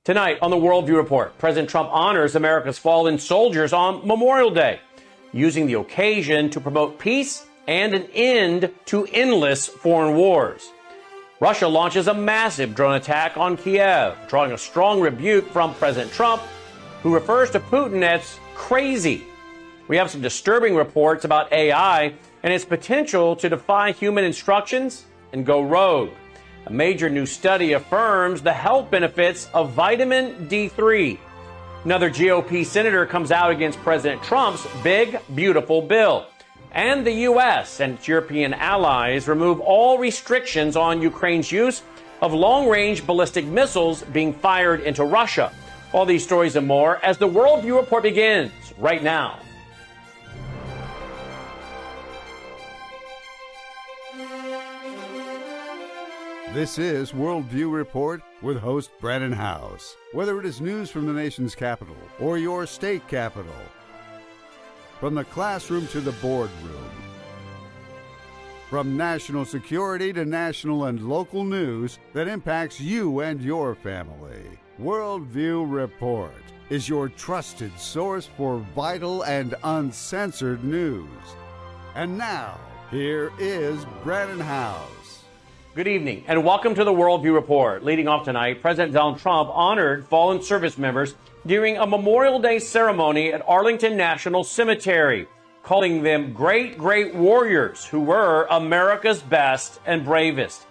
Tonight on the Worldview Report, President Trump honors America's fallen soldiers on Memorial Day, using the occasion to promote peace and an end to endless foreign wars. Russia launches a massive drone attack on Kiev, drawing a strong rebuke from President Trump, who refers to Putin as crazy. We have some disturbing reports about AI and its potential to defy human instructions and go rogue. A major new study affirms the health benefits of vitamin D3. Another GOP senator comes out against President Trump's big, beautiful bill. And the U.S. and its European allies remove all restrictions on Ukraine's use of long-range ballistic missiles being fired into Russia. All these stories and more as the Worldview Report begins right now. This is Worldview Report with host Brandon House. Whether it is news from the nation's capital or your state capital, from the classroom to the boardroom, from national security to national and local news that impacts you and your family, Worldview Report is your trusted source for vital and uncensored news. And now, here is Brandon House. Good evening and welcome to the Worldview Report. Leading off tonight, President Donald Trump honored fallen service members during a Memorial Day ceremony at Arlington National Cemetery, calling them great warriors who were America's best and bravest.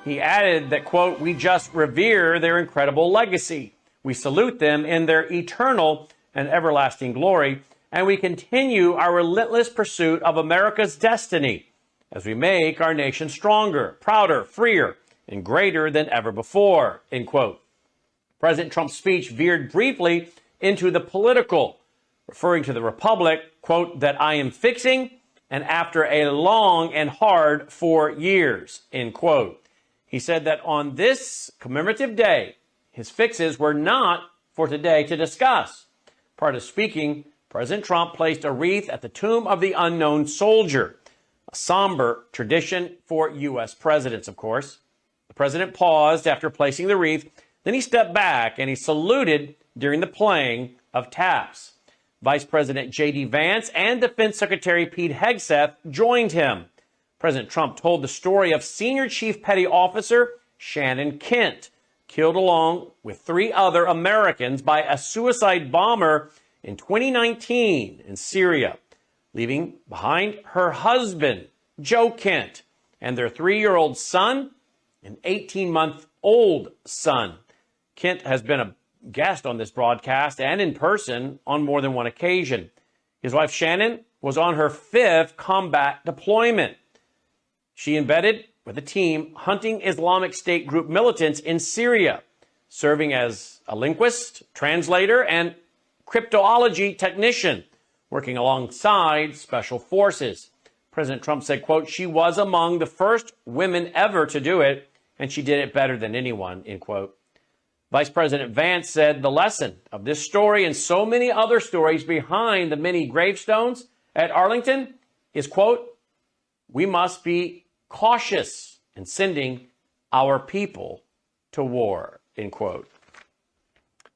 He added that, quote, "We just revere their incredible legacy. We salute them in their eternal and everlasting glory, and we continue our relentless pursuit of America's destiny as we make our nation stronger, prouder, freer, and greater than ever before," end quote. President Trump's speech veered briefly into the political, referring to the republic, quote, "that I am fixing, and after a long and hard 4 years," end quote. He said that on this commemorative day, his fixes were not for today to discuss. Prior to speaking, President Trump placed a wreath at the tomb of the unknown soldier, a somber tradition for U.S. presidents, of course. The president paused after placing the wreath, then he stepped back and he saluted during the playing of taps. Vice President J.D. Vance and Defense Secretary Pete Hegseth joined him. President Trump told the story of Senior Chief Petty Officer Shannon Kent, killed along with 3 other Americans by a suicide bomber in 2019 in Syria, leaving behind her husband, Joe Kent, and their 3-year-old son and 18-month-old son. Kent has been a guest on this broadcast and in person on more than one occasion. His wife, Shannon, was on her 5th combat deployment. She embedded with a team hunting Islamic State group militants in Syria, serving as a linguist, translator, and cryptology technician, working alongside special forces. President Trump said, quote, "She was among the first women ever to do it, and she did it better than anyone," end quote. Vice President Vance said the lesson of this story and so many other stories behind the many gravestones at Arlington is, quote, "We must be cautious in sending our people to war," end quote.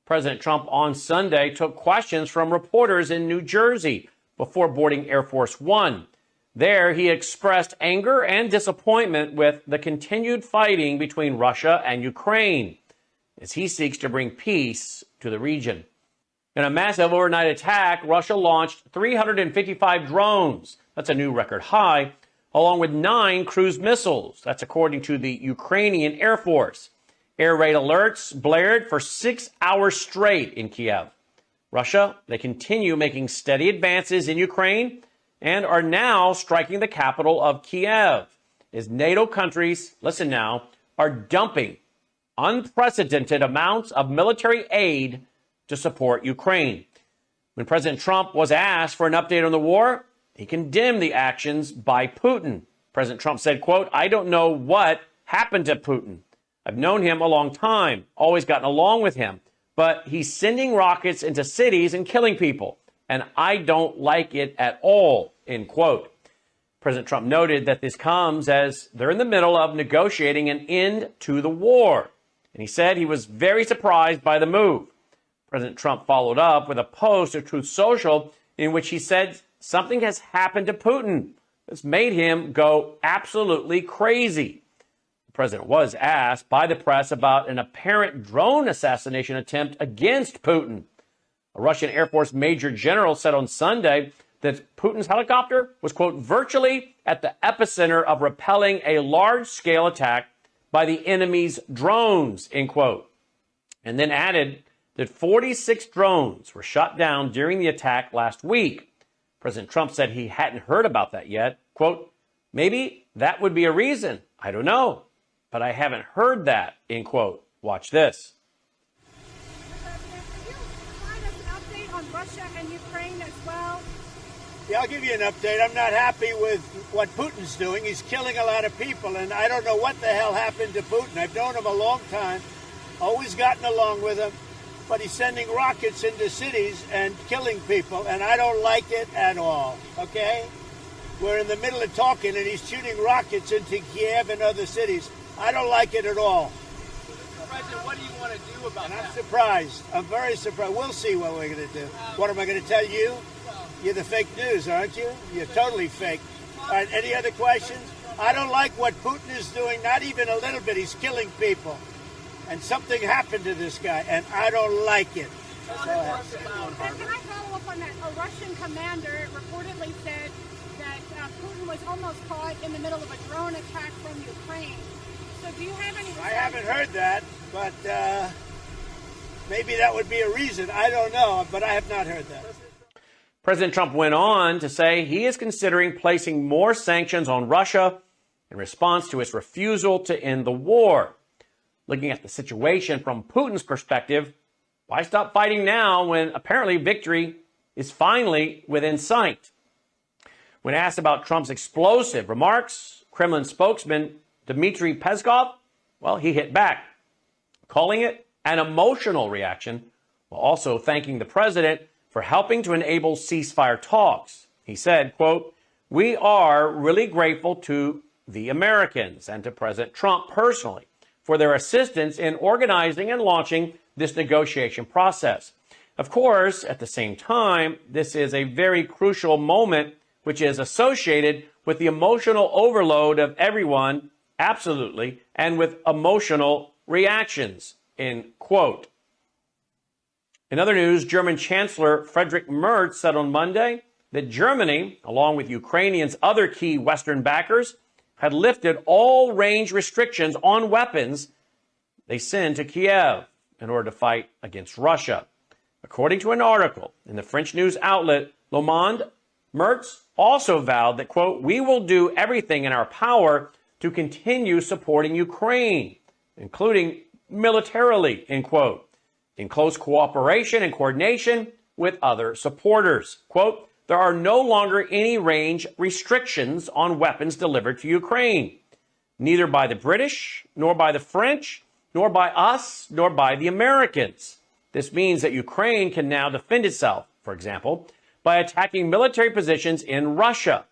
President Trump on Sunday took questions from reporters in New Jersey before boarding Air Force One. There, he expressed anger and disappointment with the continued fighting between Russia and Ukraine as he seeks to bring peace to the region. In a massive overnight attack, Russia launched 355 drones. That's a new record high, along with 9 cruise missiles. That's according to the Ukrainian Air Force. Air raid alerts blared for 6 hours straight in Kiev. Russia, they continue making steady advances in Ukraine and are now striking the capital of Kiev as NATO countries, listen now, are dumping unprecedented amounts of military aid to support Ukraine. When President Trump was asked for an update on the war, he condemned the actions by Putin. President Trump said, quote, "I don't know what happened to Putin. I've known him a long time, always gotten along with him, but he's sending rockets into cities and killing people, and I don't like it at all," end quote. President Trump noted that this comes as they're in the middle of negotiating an end to the war. and he said he was very surprised by the move. President Trump followed up with a post to Truth Social in which he said something has happened to Putin that's made him go absolutely crazy. The president was asked by the press about an apparent drone assassination attempt against Putin. A Russian Air Force Major General said on Sunday that Putin's helicopter was, quote, virtually at the epicenter of repelling a large-scale attack by the enemy's drones, end quote. And then added that 46 drones were shot down during the attack last week. President Trump said he hadn't heard about that yet. Quote, maybe that would be a reason. I don't know, but I haven't heard that, end quote. Watch this. Russia and Ukraine as well? Yeah, I'll give you an update. I'm not happy with what Putin's doing. He's killing a lot of people, and I don't know what the hell happened to Putin. I've known him a long time, always gotten along with him, but he's sending rockets into cities and killing people, and I don't like it at all, okay? We're in the middle of talking, and he's shooting rockets into Kiev and other cities. I don't like it at all. President, what do you want to do about that? I'm surprised. I'm very surprised. We'll see what we're going to do. What am I going to tell you? You're the fake news, aren't you? You're totally fake. All right, any other questions? I don't like what Putin is doing, not even a little bit. He's killing people. And something happened to this guy, and I don't like it. Can I follow up on that? A Russian commander reportedly said that Putin was almost caught in the middle of a drone attack from Ukraine. So do you have any... I haven't heard that, but maybe that would be a reason. I don't know, but I have not heard that. President Trump went on to say he is considering placing more sanctions on Russia in response to its refusal to end the war. Looking at the situation from Putin's perspective, why stop fighting now when apparently victory is finally within sight? When asked about Trump's explosive remarks, Kremlin spokesman Dmitry Peskov, well, he hit back, calling it an emotional reaction, while also thanking the president for helping to enable ceasefire talks. He said, quote, we are really grateful to the Americans and to President Trump personally for their assistance in organizing and launching this negotiation process. Of course, at the same time, this is a very crucial moment which is associated with the emotional overload of everyone, absolutely, and with emotional reactions, end quote. In other news, German Chancellor Friedrich Merz said on Monday that Germany, along with Ukrainians' other key Western backers, had lifted all range restrictions on weapons they send to Kiev in order to fight against Russia. According to an article in the French news outlet Le Monde, Merz also vowed that, quote, we will do everything in our power to continue supporting Ukraine, including militarily, end quote, in close cooperation and coordination with other supporters. Quote, there are no longer any range restrictions on weapons delivered to Ukraine, neither by the British, nor by the French, nor by us, nor by the Americans. This means that Ukraine can now defend itself, for example, by attacking military positions in Russia,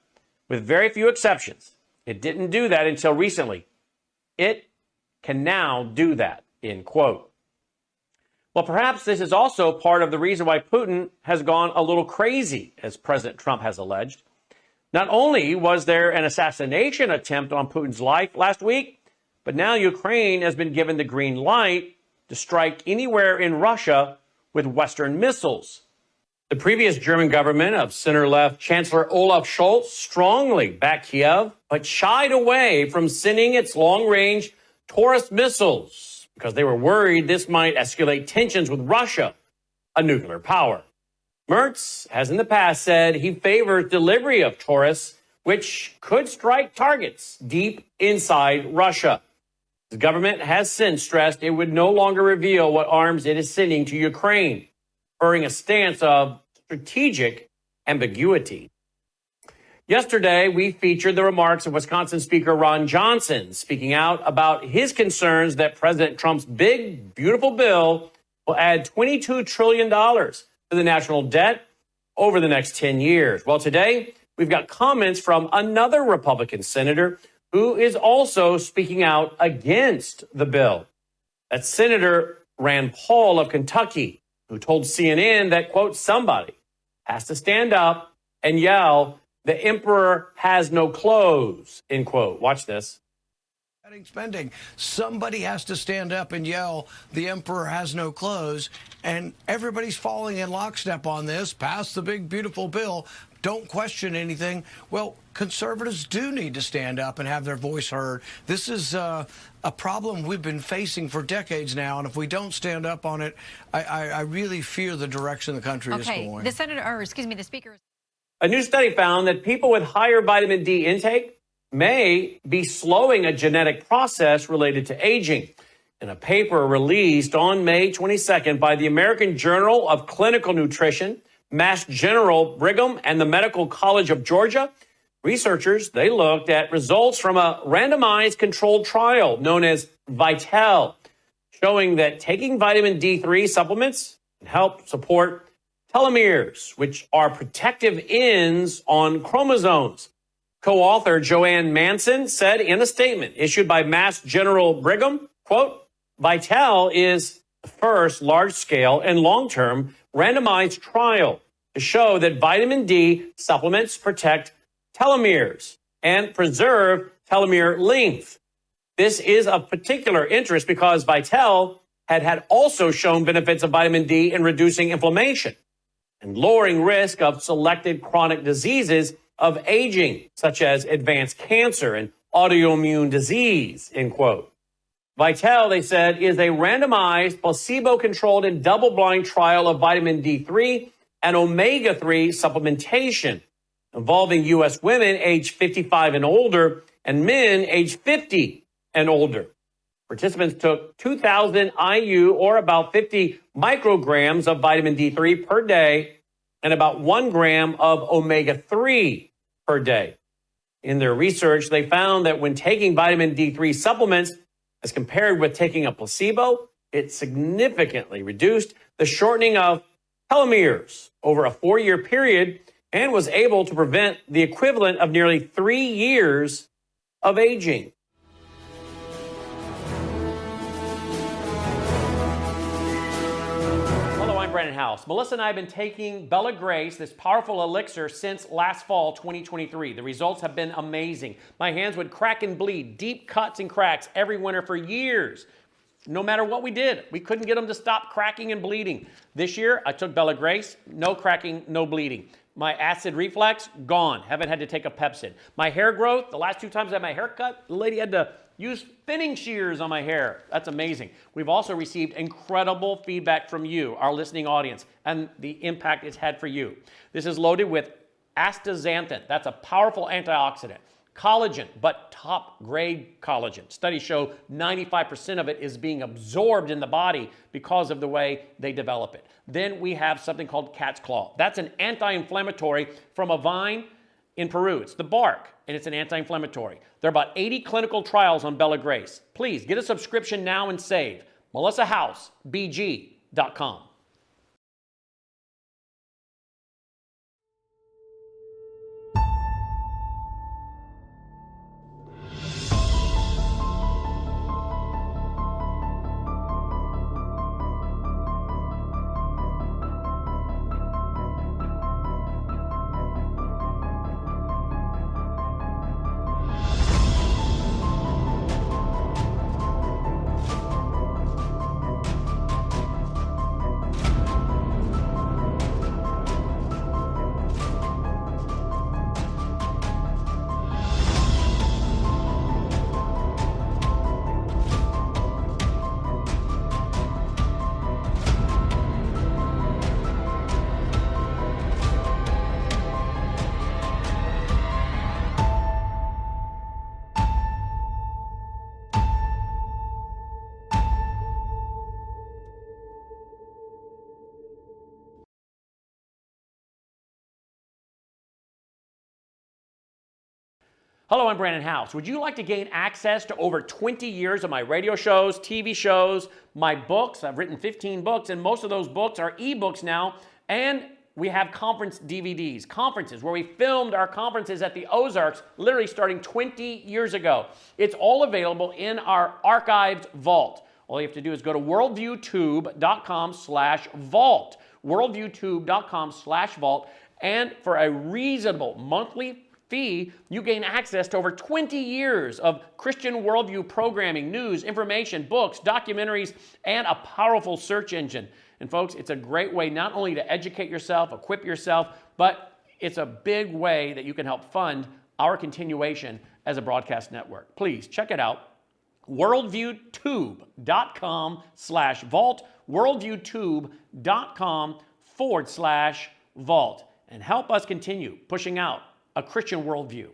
with very few exceptions. It didn't do that until recently. It can now do that, end quote. Well, perhaps this is also part of the reason why Putin has gone a little crazy, as President Trump has alleged. Not only was there an assassination attempt on Putin's life last week, but now Ukraine has been given the green light to strike anywhere in Russia with Western missiles. The previous German government of center-left Chancellor Olaf Scholz strongly backed Kiev, but shied away from sending its long-range Taurus missiles because they were worried this might escalate tensions with Russia, a nuclear power. Merz has in the past said he favors delivery of Taurus, which could strike targets deep inside Russia. The government has since stressed it would no longer reveal what arms it is sending to Ukraine, preferring a stance of strategic ambiguity. Yesterday, we featured the remarks of Wisconsin Speaker Ron Johnson speaking out about his concerns that President Trump's big, beautiful bill will add $22 trillion to the national debt over the next 10 years. Well, today, we've got comments from another Republican senator who is also speaking out against the bill. That's Senator Rand Paul of Kentucky, who told CNN that, quote, somebody has to stand up and yell, "The emperor has no clothes," end quote. Watch this. Spending. Somebody has to stand up and yell, "The emperor has no clothes," and everybody's falling in lockstep on this. Pass the big, beautiful bill. Don't question anything. Well, conservatives do need to stand up and have their voice heard. This is a problem we've been facing for decades now, and if we don't stand up on it, I really fear the direction the country is going. The speaker. A new study found that people with higher vitamin D intake may be slowing a genetic process related to aging. In a paper released on May 22nd by the American Journal of Clinical Nutrition, Mass General Brigham, and the Medical College of Georgia, researchers, they looked at results from a randomized controlled trial known as VITAL, showing that taking vitamin D3 supplements can help support telomeres, which are protective ends on chromosomes. Co-author Joanne Manson said in a statement issued by Mass General Brigham, quote, VITAL is the first large-scale and long-term randomized trial to show that vitamin D supplements protect telomeres and preserve telomere length. This is of particular interest because VITAL had also shown benefits of vitamin D in reducing inflammation and lowering risk of selected chronic diseases of aging, such as advanced cancer and autoimmune disease, end quote. VITAL, they said, is a randomized, placebo-controlled and double-blind trial of vitamin D3 and omega-3 supplementation involving U.S. women aged 55 and older and men aged 50 and older. Participants took 2,000 IU, or about 50 micrograms of vitamin D3 per day, and about 1 gram of omega-3 per day. In their research, they found that when taking vitamin D3 supplements, as compared with taking a placebo, it significantly reduced the shortening of telomeres over a 4-year period and was able to prevent the equivalent of nearly 3 years of aging. Brandon House. Melissa and I have been taking Bella Grace, this powerful elixir, since last fall, 2023. The results have been amazing. My hands would crack and bleed, deep cuts and cracks every winter for years. No matter what we did, we couldn't get them to stop cracking and bleeding. This year, I took Bella Grace, no cracking, no bleeding. My acid reflux, gone. Haven't had to take a Pepsid. My hair growth, the last 2 times I had my hair cut, the lady had to use thinning shears on my hair. That's amazing. We've also received incredible feedback from you, our listening audience, and the impact it's had for you. This is loaded with astaxanthin. That's a powerful antioxidant. Collagen, but top-grade collagen. Studies show 95% of it is being absorbed in the body because of the way they develop it. Then we have something called cat's claw. That's an anti-inflammatory from a vine in Peru. It's the bark, and it's an anti-inflammatory. There are about 80 clinical trials on Bella Grace. Please get a subscription now and save. MelissaHouseBG.com. Hello, I'm Brandon House. Would you like to gain access to over 20 years of my radio shows, TV shows, my books? I've written 15 books, and most of those books are ebooks now. And we have conference DVDs, conferences where we filmed our conferences at the Ozarks, literally starting 20 years ago. It's all available in our archived vault. All you have to do is go to worldviewtube.com/vault, worldviewtube.com/vault, and for a reasonable monthly fee, you gain access to over 20 years of Christian worldview programming, news, information, books, documentaries, and a powerful search engine. And folks, it's a great way not only to educate yourself, equip yourself, but it's a big way that you can help fund our continuation as a broadcast network. Please check it out. worldviewtube.com/vault, worldviewtube.com/vault, and help us continue pushing out a Christian worldview.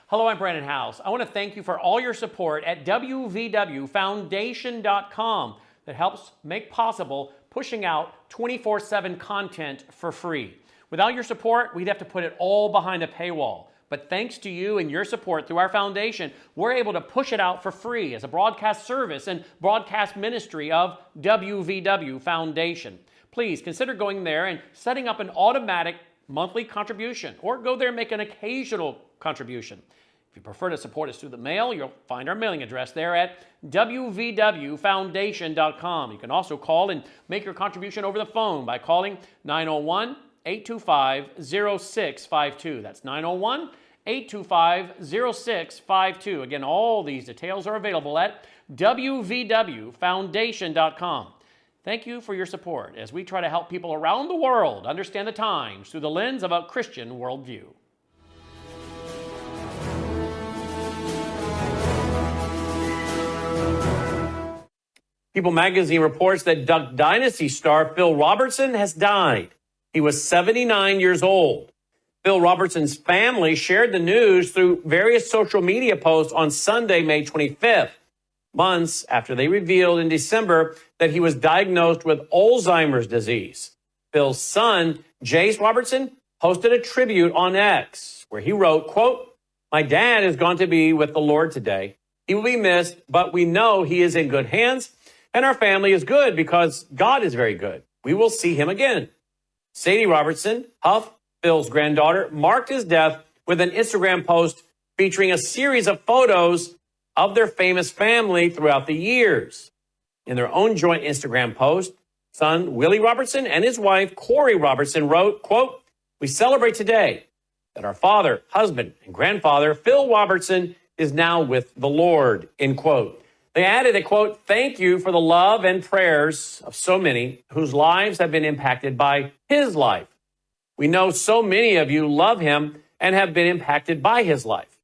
Hello, I'm Brandon House. I want to thank you for all your support at wvwfoundation.com that helps make possible pushing out 24/7 content for free. Without your support, we'd have to put it all behind a paywall. But thanks to you and your support through our foundation, we're able to push it out for free as a broadcast service and broadcast ministry of WVW Foundation. Please consider going there and setting up an automatic monthly contribution, or go there and make an occasional contribution. If you prefer to support us through the mail, you'll find our mailing address there at wvwfoundation.com. You can also call and make your contribution over the phone by calling 901-825-0652. That's 901-825-0652. Again, all these details are available at wvwfoundation.com. Thank you for your support as we try to help people around the world understand the times through the lens of a Christian worldview. People magazine reports that Duck Dynasty star Phil Robertson has died. He was 79 years old. Phil Robertson's family shared the news through various social media posts on Sunday, May 25th, months after they revealed in December that he was diagnosed with Alzheimer's disease. Phil's son, Jace Robertson, posted a tribute on X where he wrote, quote, "My dad has gone to be with the Lord today. He will be missed, but we know he is in good hands, and our family is good because God is very good. We will see him again." Sadie Robertson, Huff, Phil's granddaughter, marked his death with an Instagram post featuring a series of photos of their famous family throughout the years. In their own joint Instagram post, son Willie Robertson and his wife Corey Robertson wrote, quote, "We celebrate today that our father, husband, and grandfather, Phil Robertson, is now with the Lord," end quote. They added a quote, "Thank you for the love and prayers of so many whose lives have been impacted by his life. We know so many of you love him and have been impacted by his life.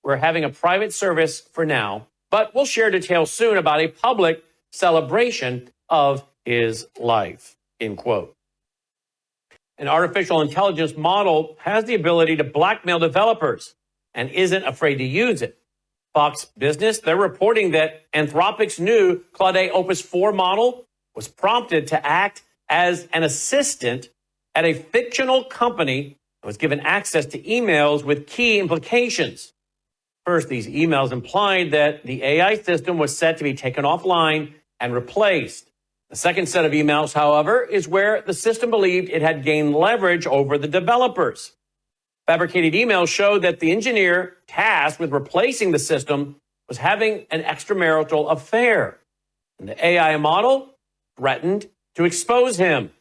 We're having a private service for now, but we'll share details soon about a public celebration of his life," end quote. An artificial intelligence model has the ability to blackmail developers and isn't afraid to use it. Fox Business, they're reporting that Anthropic's new Claude Opus 4 model was prompted to act as an assistant at a fictional company and was given access to emails with key implications. First, these emails implied that the AI system was set to be taken offline and replaced. The second set of emails, however, is where the system believed it had gained leverage over the developers. Fabricated emails showed that the engineer tasked with replacing the system was having an extramarital affair, and the AI model threatened to expose him.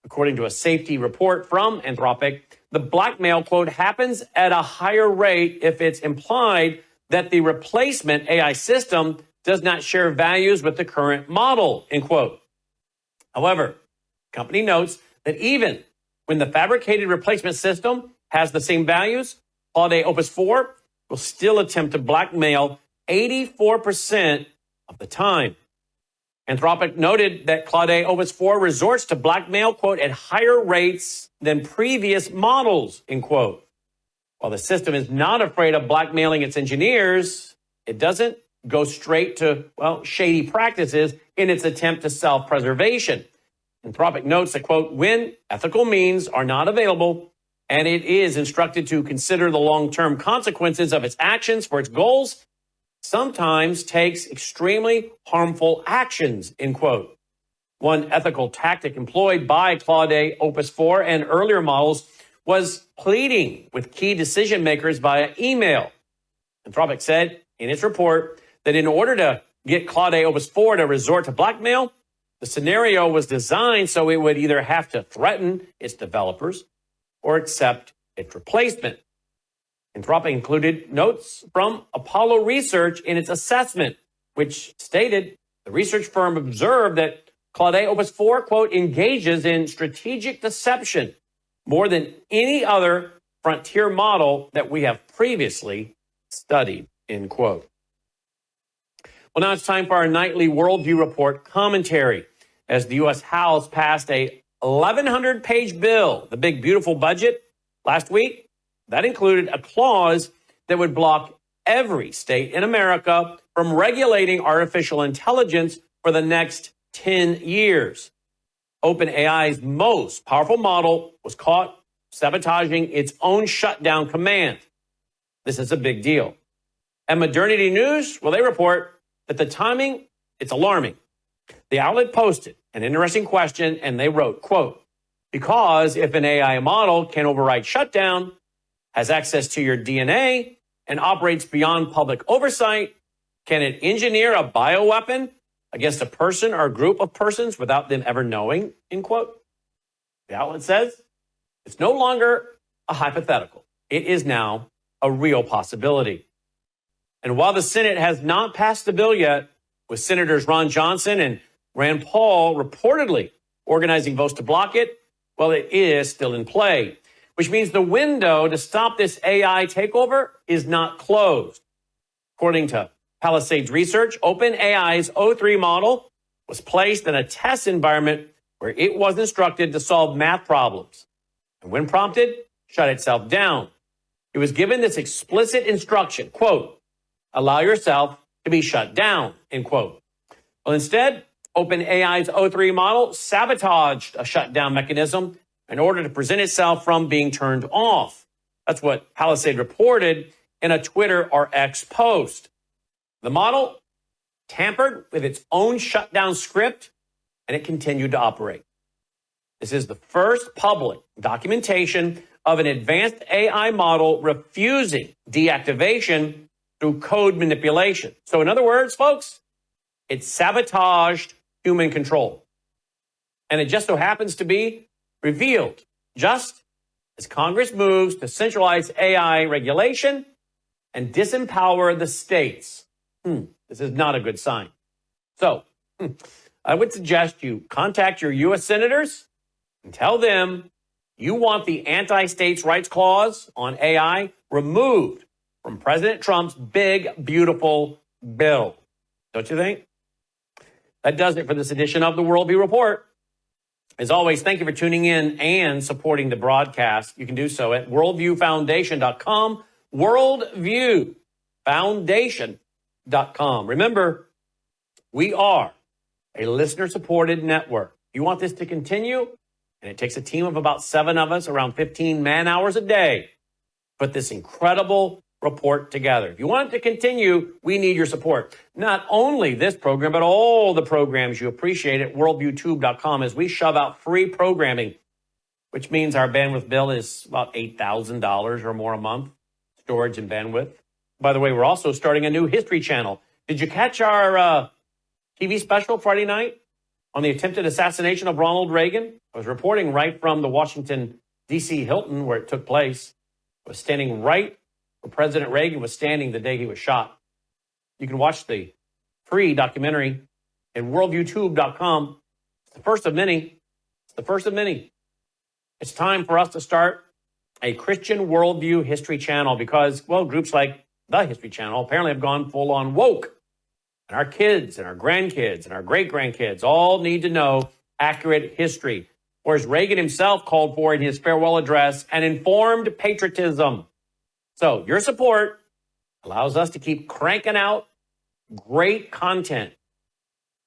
According to a safety report from Anthropic, the blackmail, quote, happens at a higher rate if it's implied that the replacement AI system does not share values with the current model, end quote. However, the company notes that even when the fabricated replacement system has the same values, Claude Opus 4 will still attempt to blackmail 84% of the time. Anthropic noted that Claude Opus 4 resorts to blackmail, quote, at higher rates than previous models, end quote. While the system is not afraid of blackmailing its engineers, it doesn't go straight to, well, shady practices in its attempt to self-preservation. Anthropic notes that, quote, when ethical means are not available, and it is instructed to consider the long-term consequences of its actions for its goals, sometimes takes extremely harmful actions, end quote. One ethical tactic employed by Claude Opus 4 and earlier models was pleading with key decision makers via email. Anthropic said in its report that in order to get Claude Opus 4 to resort to blackmail, the scenario was designed so it would either have to threaten its developers or accept its replacement. Anthropic included notes from Apollo Research in its assessment, which stated the research firm observed that Claude Opus 4, quote, engages in strategic deception more than any other frontier model that we have previously studied, end quote. Well, now it's time for our nightly Worldview Report commentary as the U.S. House passed a 1,100-page bill, the big, beautiful budget, last week. That included a clause that would block every state in America from regulating artificial intelligence for the next 10 years. OpenAI's most powerful model was caught sabotaging its own shutdown command. This is a big deal. And Modernity News, well, they report that the timing, it's alarming. The outlet posted an interesting question, and they wrote, quote, because if an AI model can override shutdown, has access to your DNA, and operates beyond public oversight, can it engineer a bioweapon against a person or a group of persons without them ever knowing, end quote? The outlet says it's no longer a hypothetical. It is now a real possibility. And while the Senate has not passed the bill yet, with Senators Ron Johnson and Rand Paul reportedly organizing votes to block it, well, it is still in play, which means the window to stop this AI takeover is not closed. According to Palisades Research, OpenAI's O3 model was placed in a test environment where it was instructed to solve math problems. And when prompted, shut itself down. It was given this explicit instruction, quote, allow yourself to be shut down, end quote. Well, instead, OpenAI's O3 model sabotaged a shutdown mechanism in order to present itself from being turned off. That's what Palisade reported in a Twitter or X post. The model tampered with its own shutdown script, and it continued to operate. This is the first public documentation of an advanced AI model refusing deactivation through code manipulation. So in other words, folks, it sabotaged human control. And it just so happens to be revealed just as Congress moves to centralize AI regulation and disempower the states. This is not a good sign. So I would suggest you contact your U.S. senators and tell them you want the anti-states rights clause on AI removed from President Trump's big, beautiful bill. Don't you think? That does it for this edition of the Worldview Report. As always, thank you for tuning in and supporting the broadcast. You can do so at worldviewfoundation.com, worldviewfoundation.com. Remember, we are a listener-supported network. You want this to continue, and it takes a team of about 7 of us, around 15 man-hours a day, to put this incredible report together. If you want it to continue, we need your support. Not only this program, but all the programs you appreciate at worldviewtube.com as we shove out free programming, which means our bandwidth bill is about $8,000 or more a month, storage and bandwidth. By the way, we're also starting a new history channel. Did you catch our TV special Friday night on the attempted assassination of Ronald Reagan? I was reporting right from the Washington, D.C. Hilton where it took place. I was standing right where President Reagan was standing the day he was shot. You can watch the free documentary at worldviewtube.com. It's the first of many. It's the first of many. It's time for us to start a Christian worldview history channel because, well, groups like the History Channel apparently have gone full on woke. And our kids and our grandkids and our great-grandkids all need to know accurate history. Or as Reagan himself called for in his farewell address, an informed patriotism. So your support allows us to keep cranking out great content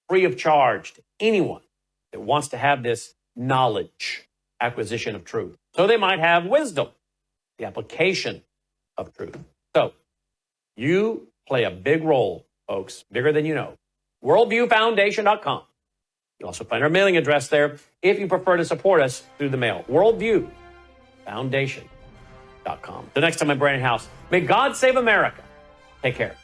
free of charge to anyone that wants to have this knowledge, acquisition of truth. So they might have wisdom, the application of truth. So you play a big role, folks, bigger than you know. Worldviewfoundation.com. You'll also find our mailing address there if you prefer to support us through the mail. Worldviewfoundation.com. The next time I'm Brandon House, may God save America. Take care.